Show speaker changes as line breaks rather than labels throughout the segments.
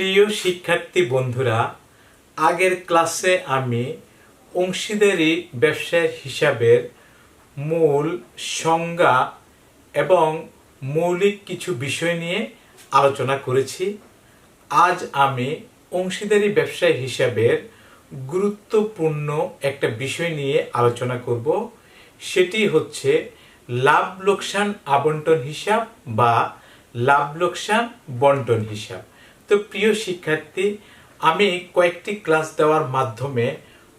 প্রিয় শিক্ষার্থী বন্ধুরা, আগের ক্লাসে আমি অংশীদারি ব্যবসায়ের হিসাবের মূল সংজ্ঞা এবং মৌলিক কিছু বিষয় নিয়ে আলোচনা করেছি। আজ আমি অংশীদারি ব্যবসায় হিসাবের গুরুত্বপূর্ণ একটা বিষয় নিয়ে আলোচনা করব। সেটি হচ্ছে লাভ লোকসান আবন্টন হিসাব বা লাভ লোকসান বন্টন হিসাব। তো প্রিয় শিক্ষার্থী, আমি কয়েকটি ক্লাস দেওয়ার মাধ্যমে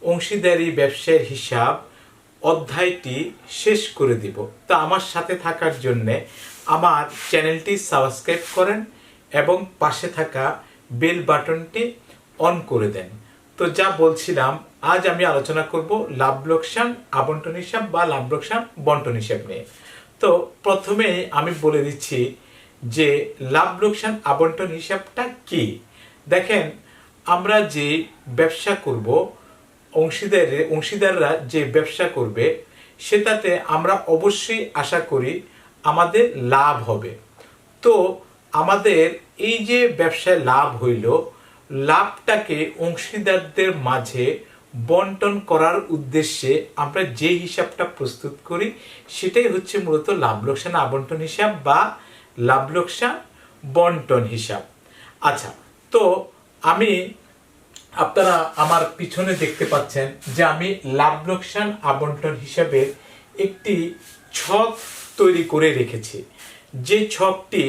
অংশীদারি ব্যবসায়ের হিসাব অধ্যায়টি শেষ করে দিব। তো আমার সাথে থাকার জন্যে আমার চ্যানেলটি সাবস্ক্রাইব করেন এবং পাশে থাকা বেল বাটনটি অন করে দেন। তো যা বলছিলাম, আজ আমি আলোচনা করব লাভ লোকসান আবন্টন হিসাব বা লাভ লোকসান বন্টন হিসাব নিয়ে। তো প্রথমে আমি বলে দিচ্ছি যে লাভ লোকসান আবন্টন হিসাবটা কি। দেখেন, আমরা যে ব্যবসা করব, অংশীদাররা যে ব্যবসা করবে সেটাতে আমরা অবশ্যই আশা করি আমাদের লাভ হবে। তো আমাদের এই যে ব্যবসায় লাভ হইল, লাভটাকে অংশীদারদের মাঝে বন্টন করার উদ্দেশ্যে আমরা যে হিসাবটা প্রস্তুত করি সেটাই হচ্ছে মূলত লাভ লোকসান আবন্টন হিসাব বা লাভ লোকসান বন্টন হিসাব। আচ্ছা, তো আপনারা আমার পিছনে দেখতে পাচ্ছেন যে আমি লাভ লোকসান আবন্টন হিসাবে একটি ছক তৈরি করে রেখেছি, যে ছকটি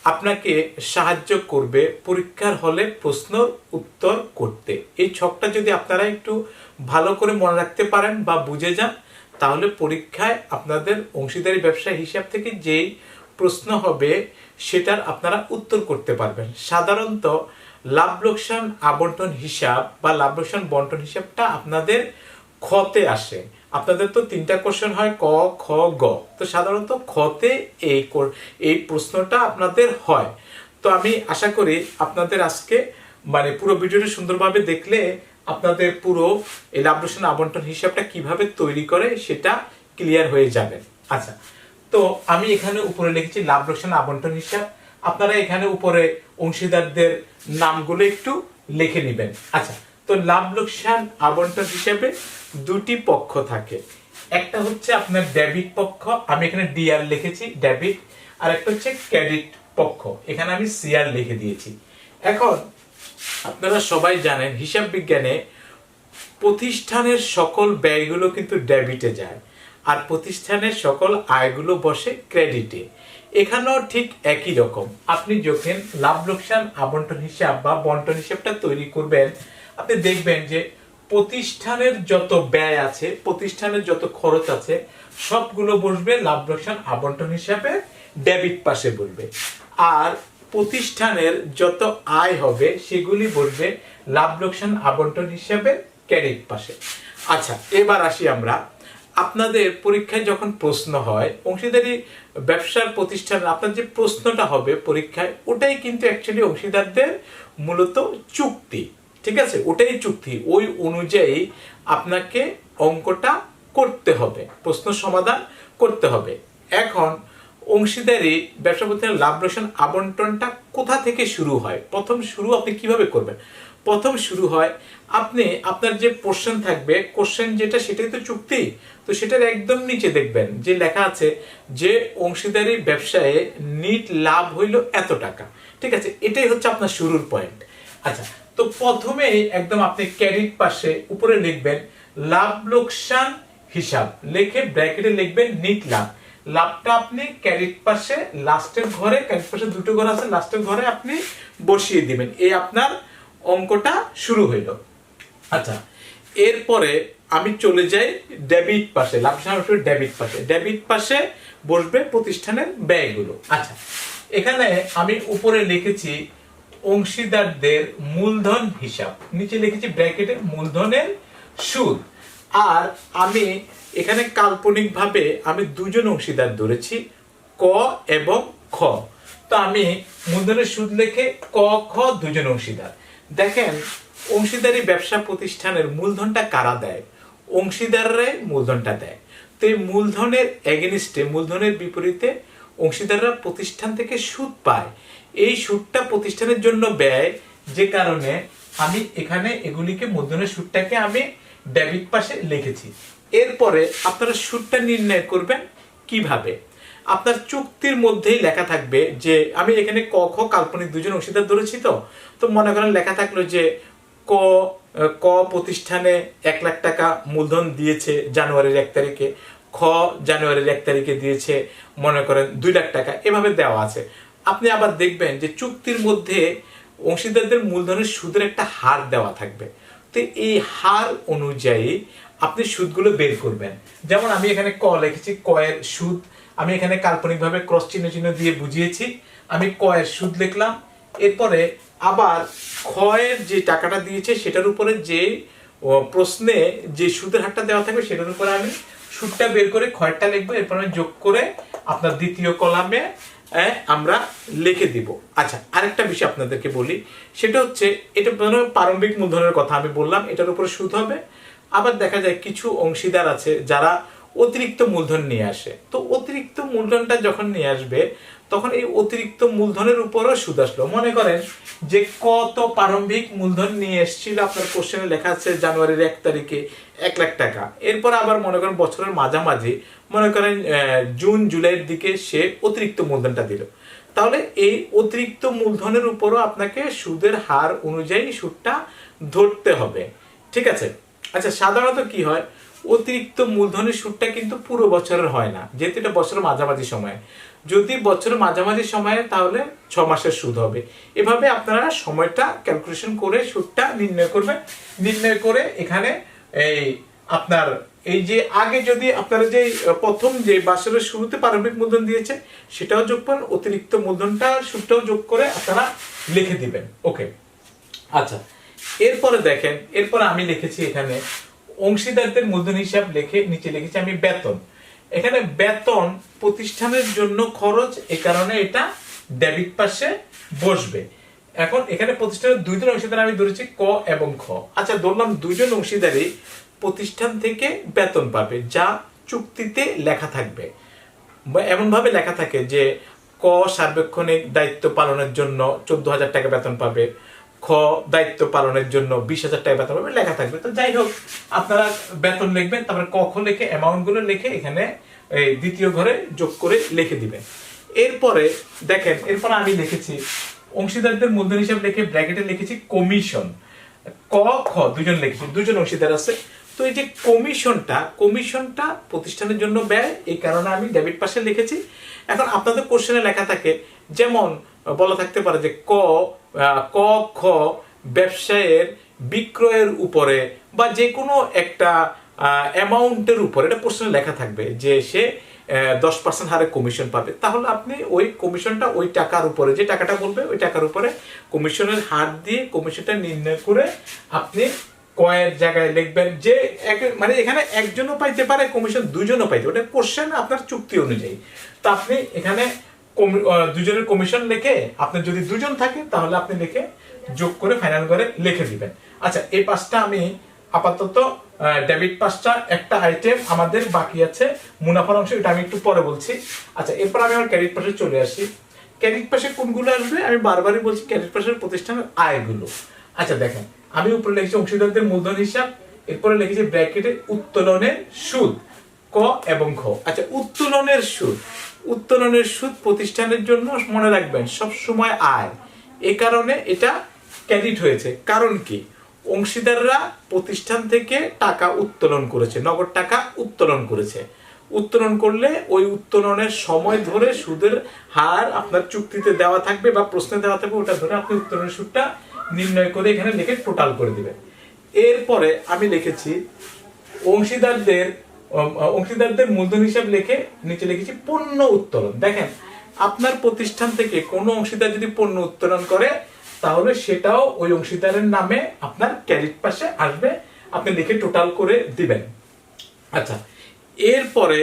আপনাকে সাহায্য করবে পরীক্ষার হলে প্রশ্ন উত্তর করতে। এই ছকটা যদি আপনারা একটু ভালো করে মনে রাখতে পারেন বা বুঝে যান, তাহলে পরীক্ষায় আপনাদের অংশীদারি ব্যবসা হিসাব থেকে যেই প্রশ্ন হবে সেটার আপনারা উত্তর করতে পারবেন। সাধারণত লাভ লোকসান আবন্টন হিসাব বা লাভ লোকসান বন্টন হিসাবটা আপনাদের খতে আসে। আপনাদের তো 3টা কোশ্চেন হয়, ক, খ, গ। তো সাধারণত খতে এই প্রশ্নটা আপনাদের হয়। তো আমি আশা করি আপনাদের আজকে পুরো ভিডিওটা সুন্দরভাবে দেখলে আপনাদের পুরো এই লাভ লোকসান আবন্টন হিসাবটা কিভাবে তৈরি করে সেটা ক্লিয়ার হয়ে যাবে। আচ্ছা, তো আমি এখানে উপরে লিখেছি লাভ লোকসান আবন্টন হিসাব। আপনারা এখানে উপরে অংশীদারদের নামগুলো একটু লিখে নেবেন। আচ্ছা, তো লাভ লোকসান আবন্টন হিসাবে দুটি পক্ষ থাকে। একটা হচ্ছে আপনার ডেবিট পক্ষ, আমি এখানে ডিআর লিখেছি ডেবিট, আর একটা হচ্ছে ক্রেডিট পক্ষ, এখানে আমি সিআর লিখে দিয়েছি। এখন আপনারা সবাই জানেন হিসাব বিজ্ঞানে প্রতিষ্ঠানের সকল ব্যয়গুলো কিন্তু ডেবিটে যায় আর প্রতিষ্ঠানের সকল আয়গুলো বসে ক্রেডিটে। এখানেও ঠিক একই রকম। আপনি যখন লাভ লোকসান আবন্টন হিসাব বা বন্টন হিসাবটা তৈরি করবেন, আপনি দেখবেন যে প্রতিষ্ঠানের যত ব্যয় আছে, প্রতিষ্ঠানের যত খরচ আছে, সবগুলো বসবে লাভ লোকসান আবন্টন হিসাবে ডেবিট পাশে বসবে, আর প্রতিষ্ঠানের যত আয় হবে সেগুলি বসবে লাভ লোকসান আবন্টন হিসাবে ক্রেডিট পাশে। আচ্ছা, এবার আসি আমরা, আপনাদের পরীক্ষায় যখন প্রশ্ন হয় অংশীদারি ব্যবসার প্রতিষ্ঠান, আপনার যে প্রশ্নটা হবে পরীক্ষায়, ওটাই কিন্তু অ্যাকচুয়ালি অংশীদারদের মূলত চুক্তি। ঠিক আছে, ওটাই চুক্তি, ওই অনুযায়ী আপনাকে অঙ্কটা করতে হবে, প্রশ্ন সমাধান করতে হবে। এখন অংশীদারি ব্যবসা প্রতিষ্ঠানের লাভ লোকসান আবন্টনটা কোথা থেকে শুরু হয়? প্রথম শুরু আপনি কিভাবে করবেন? প্রথম শুরু হয়, আপনি আপনার যে কোশ্চেন থাকবে, কোশ্চেন যেটা সেটাই তো চুক্তি, তো সেটার একদম নিচে দেখবেন যে লেখা আছে যে অংশীদারি ব্যবসায়ে নিট লাভ হইল এত টাকা। ঠিক আছে, এটাই হচ্ছে আপনার শুরুর পয়েন্ট। আচ্ছা, তো প্রথমে একদম আপনি ক্রেডিট পাশে উপরে লিখবেন লাভ লোকসান হিসাব, লিখে ব্র্যাকেটে লিখবেন নিট লাভ। লাভটা আপনি ক্রেডিট পাশে লাস্টের ঘরে, ক্রেডিট পাশে দুটো ঘর আছে, লাস্টের ঘরে আপনি বসিয়ে দিবেন। এই আপনার অঙ্কটা শুরু হইল। আচ্ছা, এরপরে আমি চলে যাই ডেবিট পাশে, লাভ লোকসান ডেবিট পাশে। ডেবিট পাশে বসবে প্রতিষ্ঠানের ব্যয়গুলো। আচ্ছা, এখানে আমি উপরে লিখেছি অংশীদারদের মূলধন হিসাব, নিচে লিখেছি ব্র্যাকেটে মূলধনের সুদ। আর আমি এখানে কাল্পনিকভাবে আমি দুজন অংশীদার ধরেছি, ক এবং খ। তো আমি মূলধনের সুদ লিখে ক, খ দুজন অংশীদার। দেখেন, অংশীদারি ব্যবসা প্রতিষ্ঠানের মূলধনটা কারা দেয়? অংশীদাররাই মূলধনটা দেয়। তো এই মূলধনের এগেনিস্টে, মূলধনের বিপরীতে অংশীদাররা প্রতিষ্ঠান থেকে সুদ পায়। এই সুদটা প্রতিষ্ঠানের জন্য ব্যয়, যে কারণে আমি এখানে এগুলিকে মূলধনের সুদটাকে আমি ডেবিট পাশে লিখেছি। এরপরে আপনারা সুদটা নির্ণয় করবেন কিভাবে? আপনার চুক্তির মধ্যেই লেখা থাকবে যে আমি এখানে ক খ কাল্পনিক দুজন অংশীদার ধরেছি, তো মনে করেন লেখা থাকলো যে ক ক প্রতিষ্ঠানে 1,00,000 টাকা মূলধন দিয়েছে জানুয়ারির 1 তারিখে, খ জানুয়ারির 1 তারিখে দিয়েছে মনে করেন 2,00,000 টাকা, এভাবে দেওয়া আছে। আপনি আবার দেখবেন যে চুক্তির মধ্যে অংশীদারদের মূলধনের সুদের একটা হার দেওয়া থাকবে। তো এই হার অনুযায়ী আপনি সুদগুলো বের করবেন। যেমন আমি এখানে ক লিখেছি, ক এর সুদ আমি এখানে কাল্পনিকভাবে ক্রস চিহ্ন চিহ্ন দিয়ে বুঝিয়েছি, আমি ক এর সুদ লিখলাম। এরপরে আবার খ এর যে টাকাটা দিয়েছে সেটার উপরে যে প্রশ্নে যে সুদের হারটা দেওয়া থাকবে সেটার উপরে আমি সুদটা বের করে খয়েরটা লিখবো, এরপর আমি যোগ করে আপনার দ্বিতীয় কলামে আমরা লিখে দিব। আচ্ছা, আরেকটা বিষয় আপনাদেরকে বলি, সেটা হচ্ছে এটা প্রারম্ভিক মূলধনের কথা আমি বললাম, এটার উপরে সুদ হবে। আবার দেখা যায় কিছু অংশীদার আছে যারা অতিরিক্ত মূলধন নিয়ে আসে, তো অতিরিক্ত মূলধনটা যখন নিয়ে আসবে তখন এই অতিরিক্ত মূলধনের উপরও সুদ আসলো। মনে করেন যে কত প্রারম্ভিক মূলধন নিয়ে এসেছিল, আপনার কোশ্চেনে লেখা আছে জানুয়ারির 1 তারিখে 1,00,000 টাকা। এরপর আবার মনে করেন বছরের মাঝামাঝি মনে করেন জুন জুলাইয়ের দিকে সে অতিরিক্ত মূলধনটা দিল, তাহলে এই অতিরিক্ত মূলধনের উপরও আপনাকে সুদের হার অনুযায়ী সুদটা ধরতে হবে। ঠিক আছে? আচ্ছা, সাধারণত কি হয়, অতিরিক্ত মূলধনের সুদটা কিন্তু পুরো বছরের হয় না, যেহেতু এটা বছরের মাঝামাঝি সময়। যদি বছরের মাঝামাঝি সময়ে তাহলে 6 মাসের সুদ হবে। এভাবে আপনারা সময়টা ক্যালকুলেশন করে সুদটা নির্ণয় করবেন। নির্ণয় করে এখানে এই আপনার এই যে আগে যদি আপনারা যে প্রথম যে বছরের শুরুতে প্রারম্ভিক মূলধন দিয়েছে সেটাও যোগ করেন, অতিরিক্ত মূলধনটা সুদটাও যোগ করে আপনারা লিখে দিবেন। ওকে, আচ্ছা, এরপরে দেখেন, এরপরে আমি লিখেছি এখানে অংশীদারদের মূলধন হিসাব লিখে নিচে লিখেছি আমি বেতন। এখানে বেতন প্রতিষ্ঠানের জন্য খরচ, এই কারণে এটা ডেবিট পাশে বসবে। এখন এখানে প্রতিষ্ঠানের দুইজন অংশীদার আমি ধরেছি ক এবং খ। আচ্ছা, ধরলাম দুইজন অংশীদারই প্রতিষ্ঠান থেকে বেতন পাবে, যা চুক্তিতে লেখা থাকবে। এমন ভাবে লেখা থাকে যে ক সার্বক্ষণিক দায়িত্ব পালনের জন্য 14,000 টাকা বেতন পাবে, খ দায়িত্ব পালনের জন্য 20,000 টাকা বেতন পাবে, লেখা থাকবে। তো যাই হোক, আপনারা বেতন লিখবেন, তারপরে ক খ লিখে অ্যামাউন্ট গুলো লিখে এখানে এই দ্বিতীয় ঘরে যোগ করে লিখে দিবেন। এরপরে দেখেন, এরপর আমি লিখেছি অংশীদারদের মূলধন হিসাব লিখে ব্র্যাকেটে লিখেছি কমিশন। ক খ দুজন লিখেছি, দুজন অংশীদার আছে। তো এই যে কমিশনটা প্রতিষ্ঠানের জন্য ব্যয়, এই কারণে আমি ডেবিট পাশে লিখেছি। এখন আপনাদের কোশ্চেনে লেখা থাকে, যেমন বলা থাকতে পারে যে ক খ ব্যবসায়ের বিক্রয়ের উপরে বা যে কোনো একটা অ্যামাউন্টের উপরে, এটা প্রশ্নে লেখা থাকবে যে সে 10% হারে কমিশন পাবে, তাহলে আপনি ওই কমিশনটা ওই টাকার উপরে, যে টাকাটা বলবে ওই টাকার উপরে কমিশনের হার দিয়ে কমিশনটা নির্ণয় করে আপনি কয়ের জায়গায় লিখবেন যে মানে এখানে একজনও পাইতে পারে কমিশন, দুজনও পাইতে, ওটা কোশ্চেন আপনার চুক্তি অনুযায়ী। তো আপনি এখানে দুজনের কমিশন লিখে, আপনার যদি দুজন থাকে তাহলে আপনি লিখে যোগ করে ফাইনাল করে লিখে দিবেন। আচ্ছা, এই পাঁচটা আমি আপাতত ডেবিট পাঁচটা, একটা আইটেম আমাদের বাকি আছে মুনাফার অংশ, এটা আমি একটু পরে বলছি। আচ্ছা, এরপর আমি আমার ক্রেডিট পাশে চলে আসি। ক্রেডিট পাশে কোনগুলো আসবে আমি বারবারই বলছি, ক্রেডিট পাশের প্রতিষ্ঠানের আয়গুলো। আচ্ছা দেখেন, আমি উপরে লিখেছি অংশীদারদের মূলধন হিসাব, এরপরে লিখেছি ব্র্যাকেটে উত্তোলনের সুদ ক এবং খ। আচ্ছা, উত্তোলনের সুদ প্রতিষ্ঠানের জন্য মনে রাখবেন সব সময় আয়, এই কারণে এটা ক্রেডিট হয়েছে। কারণ কি, অংশীদাররা প্রতিষ্ঠান থেকে টাকা উত্তোলন করেছে, নগদ টাকা উত্তোলন করেছে। উত্তোলন করলে ওই উত্তোলনের সময় ধরে সুদের হার আপনার চুক্তিতে দেওয়া থাকবে বা প্রশ্নে দেওয়া থাকবে, ওটা ধরে আপনি উত্তোলনের সুদটা নির্ণয় করে এখানে লিখে টোটাল করে দিবেন। এরপরে আমি লিখেছি অংশীদারদের মূলধন হিসাব লিখে নিচে লিখেছি পণ্য উত্তোলন। দেখেন, আপনার প্রতিষ্ঠান থেকে কোনো অংশীদার যদি পণ্য উত্তোলন করে তাহলে সেটাও ওই অংশীদারের নামে আপনার ক্রেডিট পাশে আসবে, আপনি লিখে টোটাল করে দিবেন। আচ্ছা, এরপরে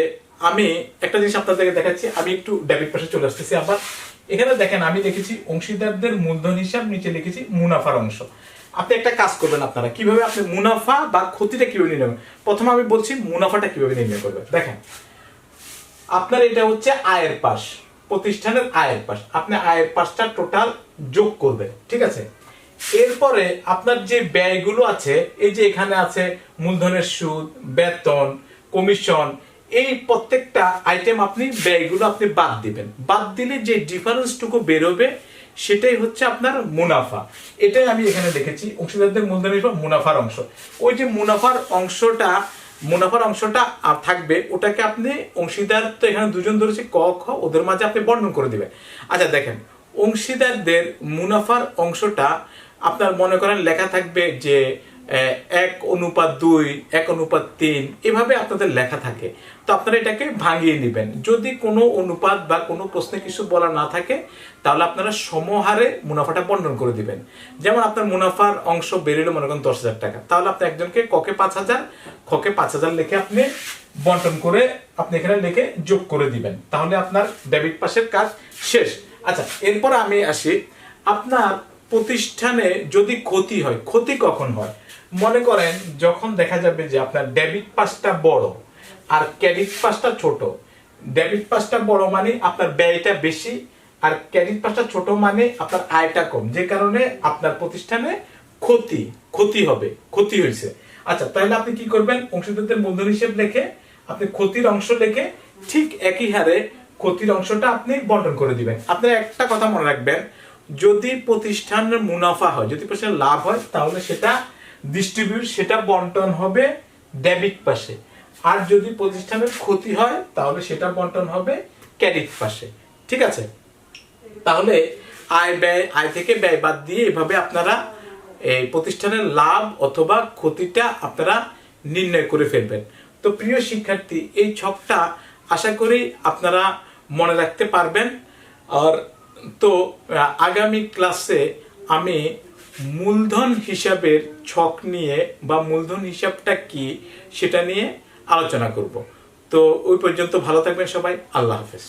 আমি একটা জিনিস আপনাদেরকে দেখাচ্ছি, আমি একটু ডেবিট পাশে চলে আসতেছি আবার। এখানে দেখেন, আমি লিখেছি অংশীদারদের মূলধন হিসাব, নিচে লিখেছি মুনাফার অংশ। আপনি একটা কাজ করবেন, আপনারা কিভাবে আপনি মুনাফা বা ক্ষতিটা কিভাবে নির্ণয় করবেন। প্রথমে আমি বলছি মুনাফাটা কিভাবে নির্ণয় করবেন। দেখেন, আপনার এটা হচ্ছে আয়ের পাশ, প্রতিষ্ঠানের আয়ের পাশ, আপনি আয়ের পাশটা টোটাল যোগ করবেন, ঠিক আছে। এরপরে আপনার যে ব্যয়গুলো আছে, এই যে এখানে আছে মূলধনের সুদ, বেতন, কমিশন, এই প্রত্যেকটা আইটেম আপনি ব্যয়গুলো আপনি বাদ দিবেন। বাদ দিলে যে ডিফারেন্সটুকু বেরোবে সেটাই হচ্ছে আপনার মুনাফা। এটাই আমি এখানে দেখেছি অংশীদারদের মূলধনের পর মুনাফার অংশ। ওই যে মুনাফার অংশটা থাকবে, ওটাকে আপনি অংশীদার তো এখানে দুজন ধরেছে ক খ, ওদের মাঝে আপনি বর্ণন করে দিবেন। আচ্ছা দেখেন, অংশীদারদের মুনাফার অংশটা আপনার মনে করেন লেখা থাকবে যে 1:2, 1:3, এভাবে আপনাদের লেখা থাকে। তো আপনারা এটাকে ভাঙিয়ে নেবেন। যদি কোনো অনুপাত বা কোনো প্রশ্নে কিছু বলা না থাকে তাহলে আপনারা সমহারে মুনাফাটা বন্টন করে দিবেন। যেমন আপনার মুনাফার অংশ বেরোলো মনে করেন 10,000 টাকা, তাহলে আপনি একজনকে ককে 5,000, খকে 5,000 লিখে আপনি বন্টন করে আপনি এখানে লিখে যোগ করে দিবেন, তাহলে আপনার ডেবিট পাশের কাজ শেষ। আচ্ছা, এরপর আমি আসি, আপনার প্রতিষ্ঠানে যদি ক্ষতি হয়, ক্ষতি কখন হয়? মনে করেন যখন দেখা যাবে যে আপনার ডেবিট পাসটা বড় আর ক্রেডিট পাসটা ছোট। ডেবিট পাসটা বড় মানে আপনার ব্যয়টা বেশি, আর ক্রেডিট পাসটা ছোট মানে আপনার আয়টা কম, যে কারণে আপনার প্রতিষ্ঠানে ক্ষতি হয়েছে। আচ্ছা, তাহলে আপনি কি করবেন? অংশীদারদের মূলধন হিসেব লিখে আপনি ক্ষতির অংশ লিখে ঠিক একই হারে ক্ষতির অংশটা আপনি বন্টন করে দিবেন। আপনার একটা কথা মনে রাখবেন, যদি প্রতিষ্ঠানের মুনাফা হয়, যদি প্রতিষ্ঠানের লাভ হয়, তাহলে সেটা বন্টন হবে ডেবিট পাশে। আর যদি প্রতিষ্ঠানের ক্ষতি হয় তাহলে সেটা বন্টন হবে ক্রেডিট পাশে। ঠিক আছে? তাহলে আয় থেকে ব্যয় বাদ দিয়ে এভাবে আপনারা এই প্রতিষ্ঠানের লাভ অথবা ক্ষতিটা আপনারা নির্ণয় করে ফেলবেন। তো প্রিয় শিক্ষার্থী, এই ছকটা আশা করি আপনারা মনে রাখতে পারবেন। আর তো আগামী ক্লাসে আমি মূলধন হিসাবের ছক নিয়ে বা মূলধন হিসাবটা কি সেটা নিয়ে আলোচনা করব। তো ওই পর্যন্ত ভালো থাকবেন সবাই। আল্লাহ হাফেজ।